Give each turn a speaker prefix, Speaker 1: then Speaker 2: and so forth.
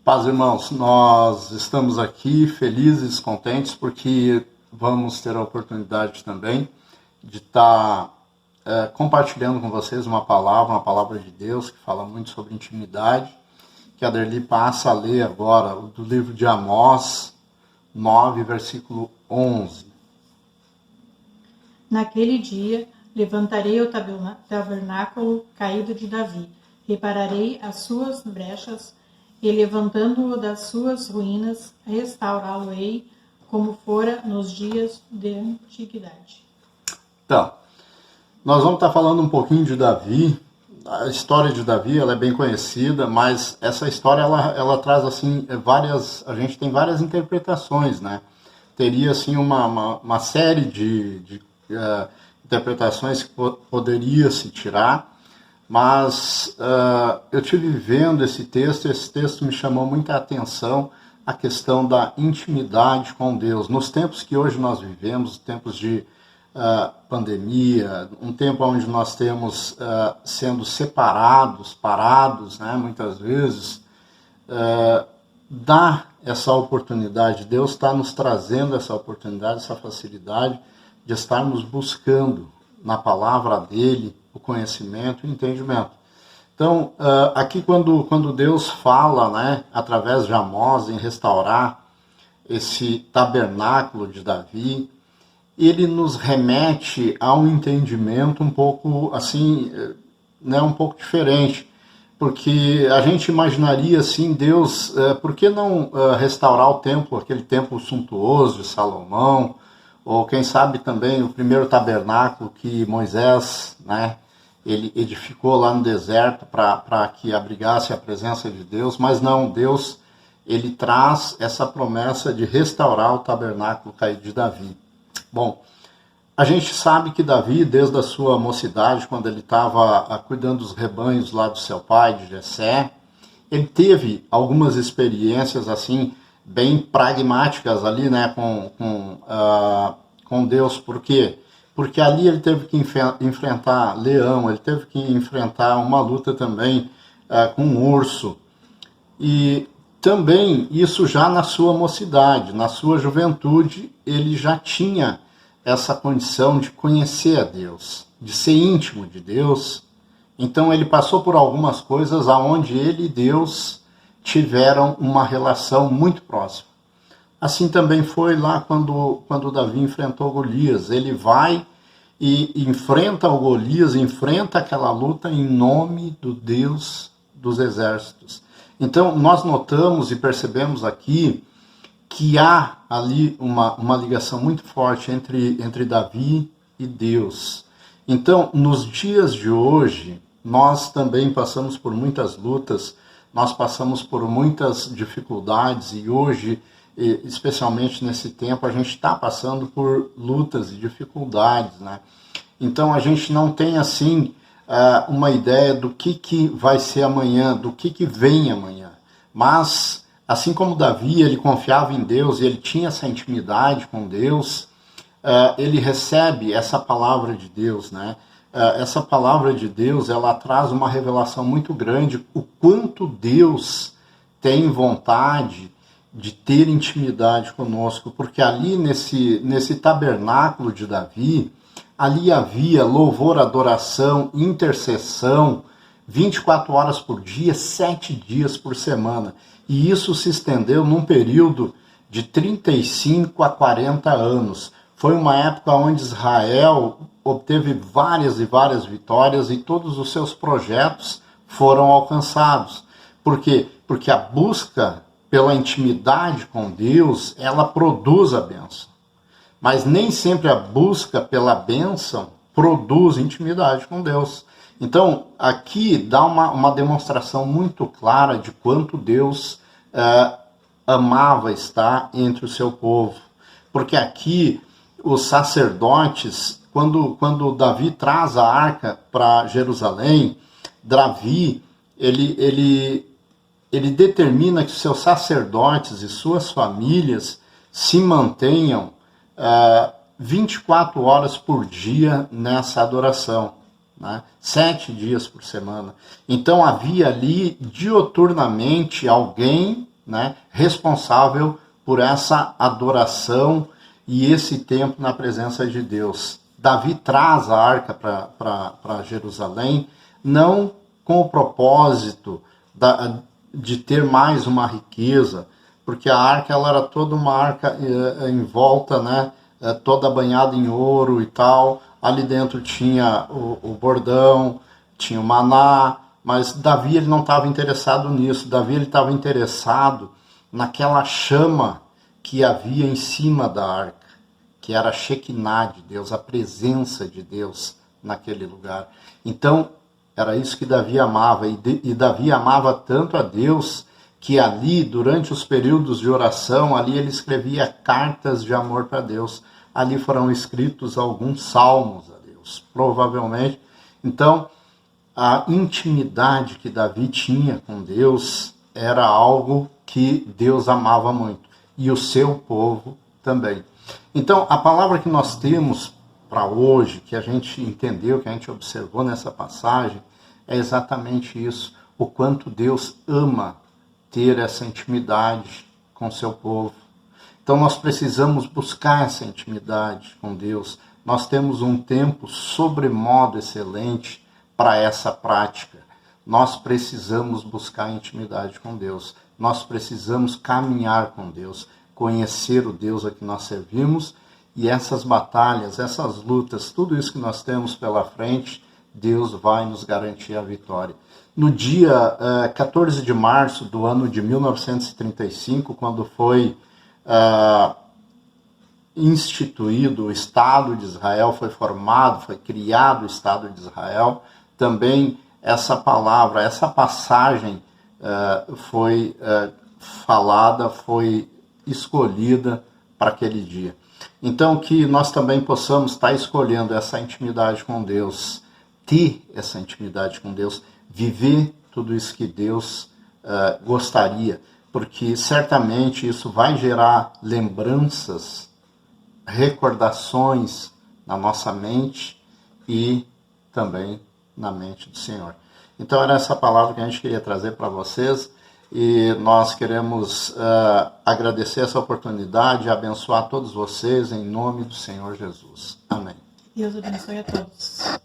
Speaker 1: Paz, irmãos, nós estamos aqui felizes, contentes, porque vamos ter a oportunidade também de estar compartilhando com vocês uma palavra de Deus, que fala muito sobre intimidade, que a Derli passa a ler agora, do livro de Amós 9, versículo 11.
Speaker 2: Naquele dia, levantarei o tabernáculo caído de Davi, repararei as suas brechas, e levantando-o das suas ruínas, restaurá-lo-ei como fora nos dias de antiguidade.
Speaker 1: Então, nós vamos estar falando um pouquinho de Davi. A história de Davi, ela é bem conhecida, mas essa história, ela traz, assim, a gente tem várias interpretações, né? Teria, assim, uma série de interpretações que poderia se tirar, mas eu estive vendo esse texto me chamou muita atenção, a questão da intimidade com Deus. Nos tempos que hoje nós vivemos, tempos de pandemia, um tempo onde nós temos sendo separados, parados, né, muitas vezes, dá essa oportunidade, Deus está nos trazendo essa oportunidade, essa facilidade de estarmos buscando na palavra dele o conhecimento e o entendimento. Então, aqui quando Deus fala, né, através de Amós, em restaurar esse tabernáculo de Davi, ele nos remete a um entendimento um pouco assim, né, um pouco diferente, porque a gente imaginaria assim, Deus, por que não restaurar o templo, aquele templo suntuoso de Salomão, ou quem sabe também o primeiro tabernáculo que Moisés, né, ele edificou lá no deserto para que abrigasse a presença de Deus, mas não, Deus, ele traz essa promessa de restaurar o tabernáculo caído de Davi. Bom, a gente sabe que Davi, desde a sua mocidade, quando ele estava cuidando dos rebanhos lá do seu pai, de Jessé, ele teve algumas experiências assim, bem pragmáticas ali, né, com Deus. Por quê? Porque ali ele teve que enfrentar leão, ele teve que enfrentar uma luta também com um urso. E também isso já na sua mocidade, na sua juventude, ele já tinha essa condição de conhecer a Deus, de ser íntimo de Deus. Então ele passou por algumas coisas aonde ele e Deus tiveram uma relação muito próxima. Assim também foi lá quando Davi enfrentou Golias. Ele vai e enfrenta o Golias, enfrenta aquela luta em nome do Deus dos exércitos. Então nós notamos e percebemos aqui que há ali uma ligação muito forte entre Davi e Deus. Então, nos dias de hoje, nós também passamos por muitas lutas, nós passamos por muitas dificuldades e hoje, especialmente nesse tempo, a gente está passando por lutas e dificuldades, né? Então a gente não tem assim uma ideia do que vai ser amanhã, do que vem amanhã. Mas, assim como Davi, ele confiava em Deus e ele tinha essa intimidade com Deus, ele recebe essa palavra de Deus, né? Essa palavra de Deus, ela traz uma revelação muito grande, o quanto Deus tem vontade de ter intimidade conosco, porque ali nesse tabernáculo de Davi, ali havia louvor, adoração, intercessão, 24 horas por dia, 7 dias por semana. E isso se estendeu num período de 35 a 40 anos. Foi uma época onde Israel obteve várias e várias vitórias e todos os seus projetos foram alcançados. Por quê? Porque a busca pela intimidade com Deus, ela produz a bênção. Mas nem sempre a busca pela bênção produz intimidade com Deus. Então, aqui dá uma demonstração muito clara de quanto Deus amava estar entre o seu povo. Porque aqui, os sacerdotes, quando Davi traz a arca para Jerusalém, Davi, ele determina que seus sacerdotes e suas famílias se mantenham 24 horas por dia nessa adoração, né? 7 dias por semana. Então havia ali dioturnamente alguém né, responsável por essa adoração e esse tempo na presença de Deus. Davi traz a arca para Jerusalém, não com o propósito de ter mais uma riqueza, porque a arca ela era toda uma arca em volta, né, toda banhada em ouro e tal. Ali dentro tinha o bordão, tinha o maná, mas Davi ele não estava interessado nisso. Davi ele estava interessado naquela chama que havia em cima da arca, que era a Shekinah de Deus, a presença de Deus naquele lugar. Então, era isso que Davi amava, e Davi amava tanto a Deus, que ali, durante os períodos de oração, ali ele escrevia cartas de amor para Deus. Ali foram escritos alguns salmos a Deus, provavelmente. Então, a intimidade que Davi tinha com Deus era algo que Deus amava muito, e o seu povo também. Então, a palavra que nós temos para hoje, que a gente entendeu, que a gente observou nessa passagem, é exatamente isso, o quanto Deus ama ter essa intimidade com seu povo. Então, nós precisamos buscar essa intimidade com Deus. Nós temos um tempo sobremodo excelente para essa prática. Nós precisamos buscar intimidade com Deus. Nós precisamos caminhar com Deus, conhecer o Deus a que nós servimos, e essas batalhas, essas lutas, tudo isso que nós temos pela frente, Deus vai nos garantir a vitória. No dia 14 de março do ano de 1935, quando foi instituído o Estado de Israel, foi formado, foi criado o Estado de Israel, também essa palavra, essa passagem foi falada, foi escolhida para aquele dia. Então, que nós também possamos estar escolhendo essa intimidade com Deus, ter essa intimidade com Deus, viver tudo isso que Deus gostaria, porque certamente isso vai gerar lembranças, recordações na nossa mente e também na mente do Senhor. Então era essa palavra que a gente queria trazer para vocês, e nós queremos agradecer essa oportunidade e abençoar todos vocês em nome do Senhor Jesus. Amém.
Speaker 2: Deus abençoe a todos.